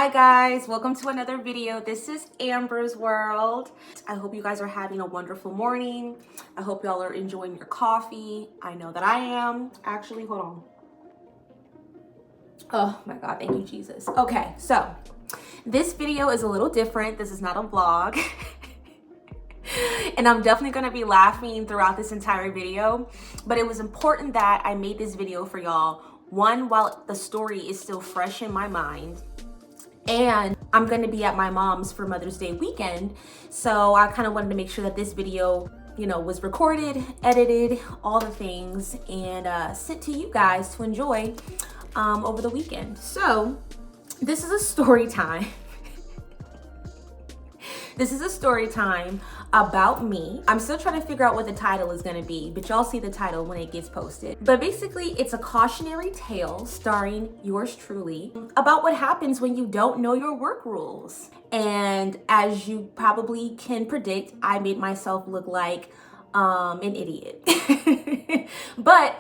Hi guys, welcome to another video. This is Amber's World. I hope you guys are having a wonderful morning. I hope y'all are enjoying your coffee. I know that I am. Actually, hold on. Oh my God, thank you, Jesus. Okay, so this video is a little different. This is not a vlog. And I'm definitely gonna be laughing throughout this entire video, but it was important that I made this video for y'all. One, while the story is still fresh in my mind, and I'm gonna be at my mom's for Mother's Day weekend. So I kind of wanted to make sure that this video, was recorded, edited, all the things, and sent to you guys to enjoy over the weekend. So this is a story time. This is a story time about me. I'm still trying to figure out what the title is gonna be, but y'all see the title when it gets posted. But basically, it's a cautionary tale starring yours truly about what happens when you don't know your work rules. And as you probably can predict, I made myself look like an idiot. But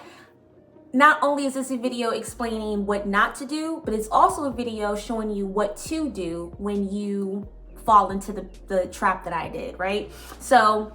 not only is this a video explaining what not to do, but it's also a video showing you what to do when you fall into the trap that I did, right? So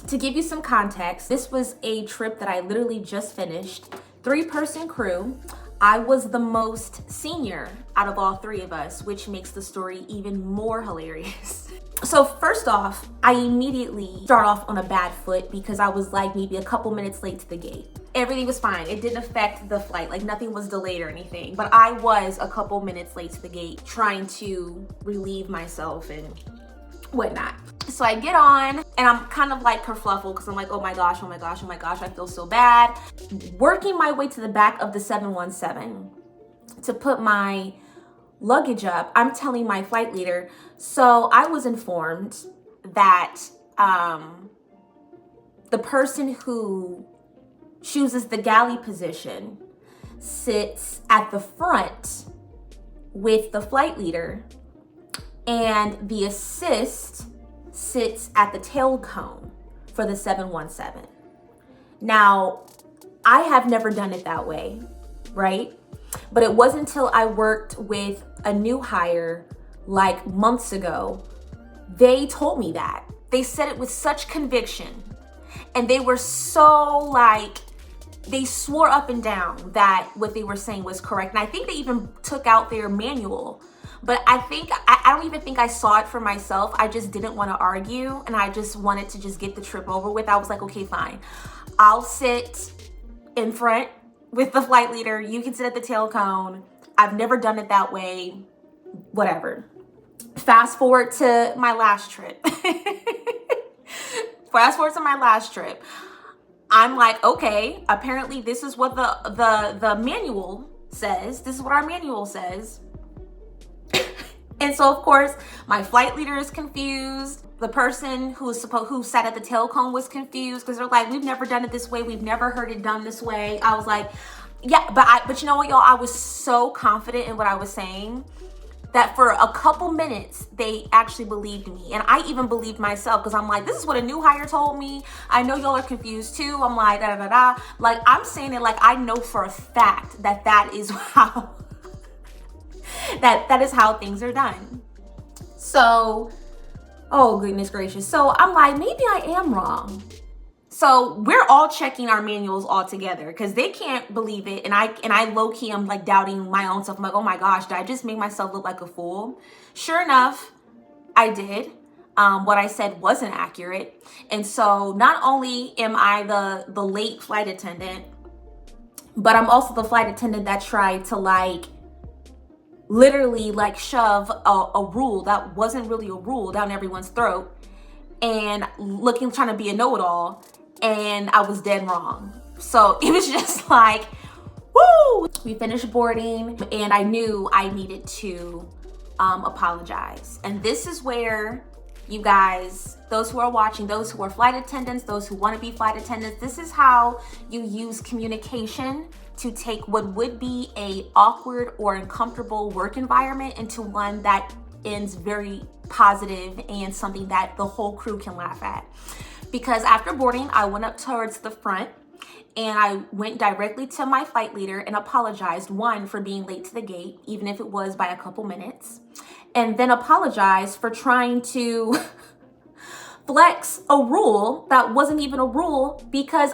to give you some context, this was a trip that I literally just finished. 3-person crew. I was the most senior out of all 3 of us, which makes the story even more hilarious. So first off, I immediately start off on a bad foot because I was like maybe a couple minutes late to the gate. Everything was fine. It didn't affect the flight. Like nothing was delayed or anything, but I was a couple minutes late to the gate trying to relieve myself and whatnot. So I get on and I'm kind of like kerfluffle because I'm like, oh my gosh, I feel so bad. Working my way to the back of the 717 to put my luggage up, I'm telling my flight leader. So I was informed that the person who chooses the galley position sits at the front with the flight leader, and the assist sits at the tail cone for the 717. Now, I have never done it that way, right? But it wasn't until I worked with a new hire like months ago, they told me that. They said it with such conviction, and they were so like, they swore up and down that what they were saying was correct. And I think they even took out their manual. But I don't even think I saw it for myself. I just didn't want to argue, and I just wanted to just get the trip over with. I was like, okay, fine. I'll sit in front with the flight leader. You can sit at the tail cone. I've never done it that way. Whatever. Fast forward to my last trip. I'm like, okay, apparently this is what the manual says. This is what our manual says. And so of course, my flight leader is confused. The person who sat at the tail cone was confused because they're like, we've never done it this way. We've never heard it done this way. I was like, yeah, but you know what, y'all? I was so confident in what I was saying that for a couple minutes, they actually believed me. And I even believed myself because I'm like, this is what a new hire told me. I know y'all are confused too. I'm like, da da da da. Like, I'm saying it like I know for a fact that is how, that is how things are done. So, oh goodness gracious. So I'm like, maybe I am wrong. So we're all checking our manuals all together because they can't believe it. And I low-key, I'm like doubting my own self. I'm like, oh my gosh, did I just make myself look like a fool? Sure enough, I did. What I said wasn't accurate. And so not only am I the late flight attendant, but I'm also the flight attendant that tried to like literally like shove a rule that wasn't really a rule down everyone's throat and trying to be a know-it-all. And I was dead wrong. So it was just like, woo! We finished boarding and I knew I needed to apologize. And this is where you guys, those who are watching, those who are flight attendants, those who want to be flight attendants, this is how you use communication to take what would be a awkward or uncomfortable work environment into one that ends very positive and something that the whole crew can laugh at. Because after boarding, I went up towards the front And I went directly to my flight leader and apologized, one, for being late to the gate, even if it was by a couple minutes, and then apologized for trying to flex a rule that wasn't even a rule because,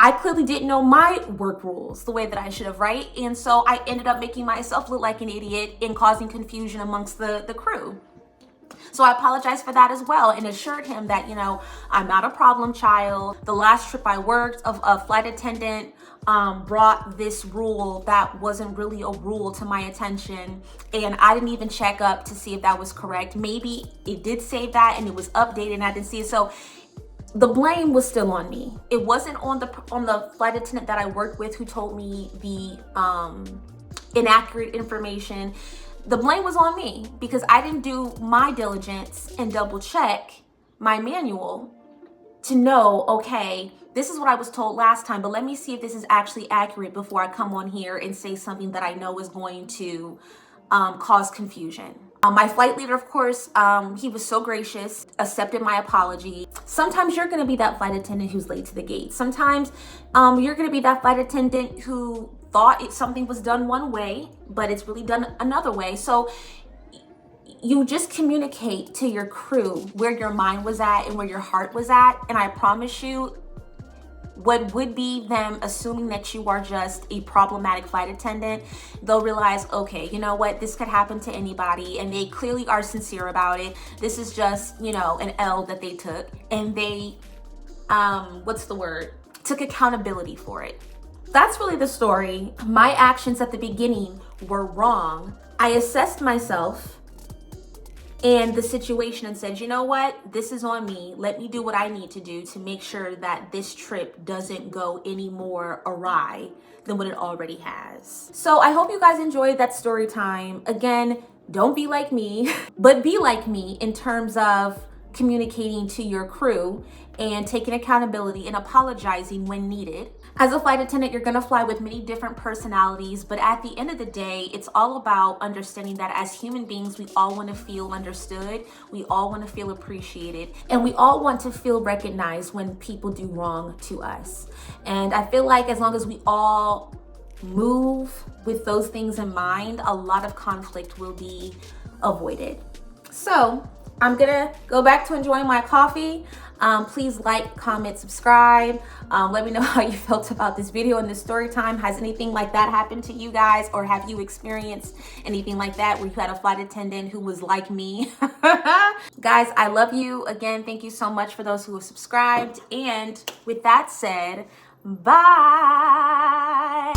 I clearly didn't know my work rules the way that I should have, right? And so I ended up making myself look like an idiot and causing confusion amongst the crew. So I apologized for that as well and assured him that, I'm not a problem child. The last trip I worked, a flight attendant brought this rule that wasn't really a rule to my attention. And I didn't even check up to see if that was correct. Maybe it did say that and it was updated and I didn't see it. So the blame was still on me. It wasn't on the flight attendant that I worked with who told me the inaccurate information. The blame was on me because I didn't do my diligence and double check my manual to know, okay, this is what I was told last time, but let me see if this is actually accurate before I come on here and say something that I know is going to cause confusion. My flight leader, of course, he was so gracious, accepted my apology. Sometimes you're going to be that flight attendant who's late to the gate. Sometimes you're going to be that flight attendant who thought something was done one way, but it's really done another way. So you just communicate to your crew where your mind was at and where your heart was at. And I promise you, what would be them assuming that you are just a problematic flight attendant, they'll realize, okay, you know what, this could happen to anybody, and they clearly are sincere about it. This is just, an L that they took, and they, took accountability for it. That's really the story. My actions at the beginning were wrong. I assessed myself and the situation and said, you know what, this is on me. Let me do what I need to do to make sure that this trip doesn't go any more awry than what it already has. So I hope you guys enjoyed that story time. Again, don't be like me, but be like me in terms of communicating to your crew and taking accountability and apologizing when needed. As a flight attendant, you're gonna fly with many different personalities, but at the end of the day, it's all about understanding that as human beings, we all wanna feel understood, we all wanna feel appreciated, and we all want to feel recognized when people do wrong to us. And I feel like as long as we all move with those things in mind, a lot of conflict will be avoided. So I'm gonna go back to enjoying my coffee. Please like, comment, subscribe. Let me know how you felt about this video and this story time. Has anything like that happened to you guys, or have you experienced anything like that where you had a flight attendant who was like me? Guys, I love you. Again, thank you so much for those who have subscribed. And with that said, bye.